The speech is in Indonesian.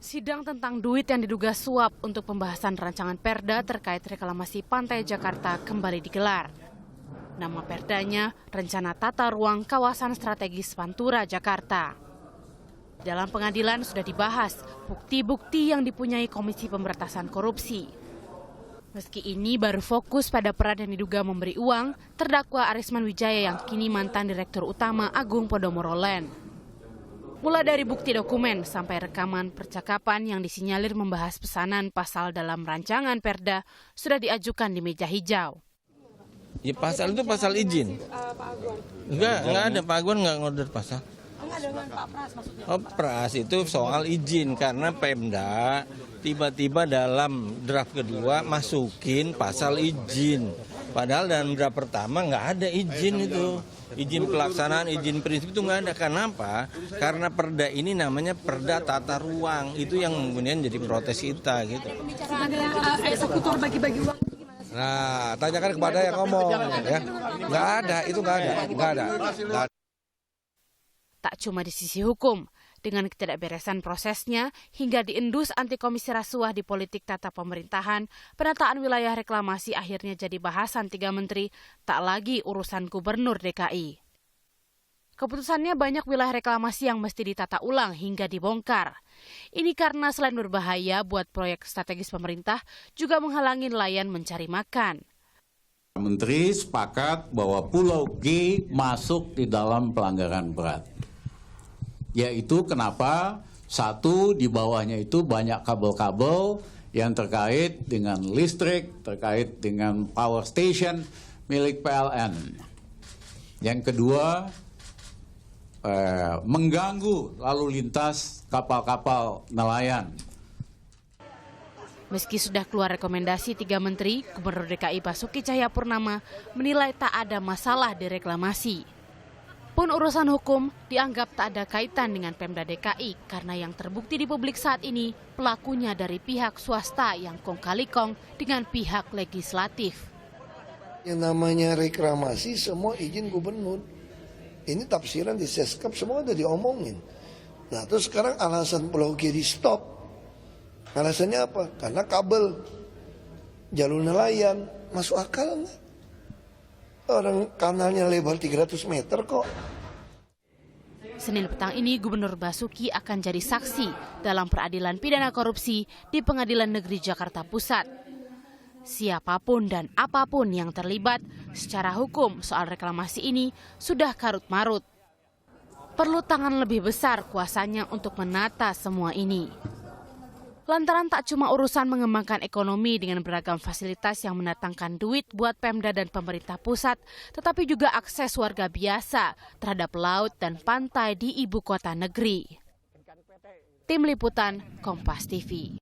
Sidang tentang duit yang diduga suap untuk pembahasan rancangan perda terkait reklamasi Pantai Jakarta kembali digelar. Nama perdanya Rencana Tata Ruang Kawasan Strategis Pantura Jakarta. Dalam pengadilan sudah dibahas bukti-bukti yang dipunyai Komisi Pemberantasan Korupsi. Meski ini baru fokus pada peran yang diduga memberi uang terdakwa Arisman Wijaya yang kini mantan Direktur Utama Agung Podomoro Land. Mulai dari bukti dokumen sampai rekaman percakapan yang disinyalir membahas pesanan pasal dalam rancangan perda sudah diajukan di meja hijau. Ya pasal itu pasal izin. Enggak ada, Pak Agung nggak ngorder pasal. Oh, Pras itu soal izin karena Pemda tiba-tiba dalam draft kedua masukin pasal izin. Padahal dalam draft pertama nggak ada izin itu. Izin pelaksanaan, izin prinsip itu nggak ada. Kenapa? Karena perda ini namanya perda tata ruang. Itu yang kemudian jadi protes kita gitu. Eksekutor bagi-bagi uang. Nah, tanyakan kepada yang ngomong ya. Nggak ada, itu nggak ada. Tak cuma di sisi hukum, dengan ketidakberesan prosesnya hingga diendus anti komisi rasuah di politik tata pemerintahan, penataan wilayah reklamasi akhirnya jadi bahasan 3 menteri, tak lagi urusan gubernur DKI. Keputusannya banyak wilayah reklamasi yang mesti ditata ulang hingga dibongkar. Ini karena selain berbahaya buat proyek strategis pemerintah, juga menghalangi nelayan mencari makan. Menteri sepakat bahwa Pulau G masuk di dalam pelanggaran berat. Yaitu kenapa satu di bawahnya itu banyak kabel-kabel yang terkait dengan listrik, terkait dengan power station milik PLN. Yang kedua, mengganggu lalu lintas kapal-kapal nelayan. Meski sudah keluar rekomendasi 3 menteri, Gubernur DKI Basuki Cahayapurnama menilai tak ada masalah di reklamasi. Pun urusan hukum dianggap tak ada kaitan dengan Pemda DKI karena yang terbukti di publik saat ini pelakunya dari pihak swasta yang kong kali kong dengan pihak legislatif. Yang namanya reklamasi semua izin gubernur. Ini tafsiran di Seskap semua udah diomongin. Nah terus sekarang alasan Pulau G di stop. Alasannya apa? Karena kabel jalur nelayan. Masuk akal nggak? Orang kanalnya lebar 300 meter kok. Senin petang ini Gubernur Basuki akan jadi saksi dalam peradilan pidana korupsi di Pengadilan Negeri Jakarta Pusat. Siapapun dan apapun yang terlibat secara hukum soal reklamasi ini sudah karut-marut. Perlu tangan lebih besar kuasanya untuk menata semua ini. Lantaran tak cuma urusan mengembangkan ekonomi dengan beragam fasilitas yang mendatangkan duit buat Pemda dan pemerintah pusat, tetapi juga akses warga biasa terhadap laut dan pantai di ibu kota negeri. Tim Liputan, Kompas TV.